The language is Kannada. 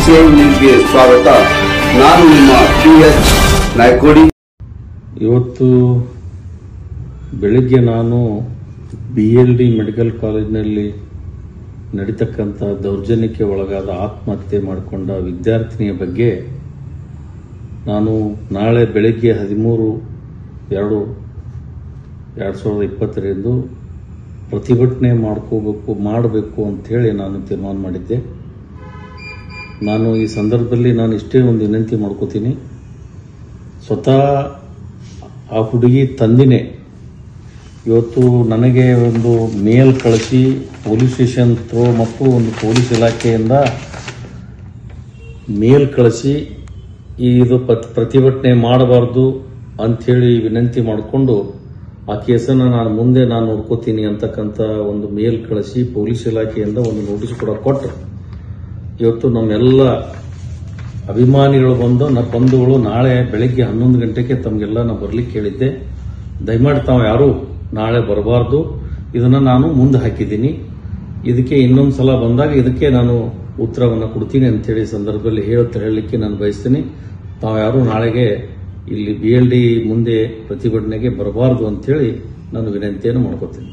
DCI ನ್ಯೂಸ್ಗೆ ಸ್ವಾಗತ. ನಾನು ನಿಮ್ಮ PS ನಾಯ್ಕೋಡಿ. ಇವತ್ತು ಬೆಳಿಗ್ಗೆ ನಾನು BLD ಮೆಡಿಕಲ್ ಕಾಲೇಜಿನಲ್ಲಿ ನಡೀತಕ್ಕಂಥ ದೌರ್ಜನ್ಯಕ್ಕೆ ಒಳಗಾದ ಆತ್ಮಹತ್ಯೆ ಮಾಡಿಕೊಂಡ ವಿದ್ಯಾರ್ಥಿನಿಯ ಬಗ್ಗೆ ನಾನು ನಾಳೆ ಬೆಳಿಗ್ಗೆ 13/2/2020 ಪ್ರತಿಭಟನೆ ಮಾಡಬೇಕು ಅಂಥೇಳಿ ನಾನು ತೀರ್ಮಾನ ಮಾಡಿದ್ದೆ. ನಾನು ಈ ಸಂದರ್ಭದಲ್ಲಿ ನಾನು ಇಷ್ಟೇ ಒಂದು ವಿನಂತಿ ಮಾಡ್ಕೋತೀನಿ. ಸ್ವತಃ ಆ ಹುಡುಗಿ ತಂದಿನೇ ಇವತ್ತು ನನಗೆ ಒಂದು ಮೇಲ್ ಕಳಿಸಿ ಪೊಲೀಸ್ ಸ್ಟೇಷನ್ ಥ್ರೋ ಮತ್ತು ಒಂದು ಪೊಲೀಸ್ ಇಲಾಖೆಯಿಂದ ಮೇಲ್ ಕಳಿಸಿ ಇದು ಪ್ರತಿಭಟನೆ ಮಾಡಬಾರ್ದು ಅಂಥೇಳಿ ವಿನಂತಿ ಮಾಡಿಕೊಂಡು ಆ ಕೇಸನ್ನು ನಾನು ನೋಡ್ಕೋತೀನಿ ಅಂತಕ್ಕಂಥ ಒಂದು ಮೇಲ್ ಕಳಿಸಿ ಪೊಲೀಸ್ ಇಲಾಖೆಯಿಂದ ಒಂದು ನೋಟಿಸ್ ಕೂಡ ಕೊಟ್ಟು ಇವತ್ತು ನಮ್ಮೆಲ್ಲ ಅಭಿಮಾನಿಗಳು ಬಂಧುಗಳು ನಾಳೆ ಬೆಳಗ್ಗೆ 11 ಗಂಟೆಗೆ ತಮಗೆಲ್ಲ ನಾನು ಬರ್ಲಿಕ್ಕೆ ಹೇಳಿದ್ದೆ. ದಯಮಾಡಿ ತಾವು ಯಾರು ನಾಳೆ ಬರಬಾರ್ದು, ಇದನ್ನ ನಾನು ಮುಂದೆ ಹಾಕಿದ್ದೀನಿ. ಇದಕ್ಕೆ ಇನ್ನೊಂದು ಸಲ ಬಂದಾಗ ಇದಕ್ಕೆ ನಾನು ಉತ್ತರವನ್ನು ಕೊಡ್ತೀನಿ ಅಂತೇಳಿ ಸಂದರ್ಭದಲ್ಲಿ ಹೇಳಲಿಕ್ಕೆ ನಾನು ಬಯಸ್ತೀನಿ. ತಾವು ಯಾರು ನಾಳೆಗೆ ಇಲ್ಲಿ BLD ಮುಂದೆ ಪ್ರತಿಭಟನೆಗೆ ಬರಬಾರ್ದು ಅಂತೇಳಿ ನಾನು ವಿನಂತಿಯನ್ನು ಮಾಡ್ಕೋತೀನಿ.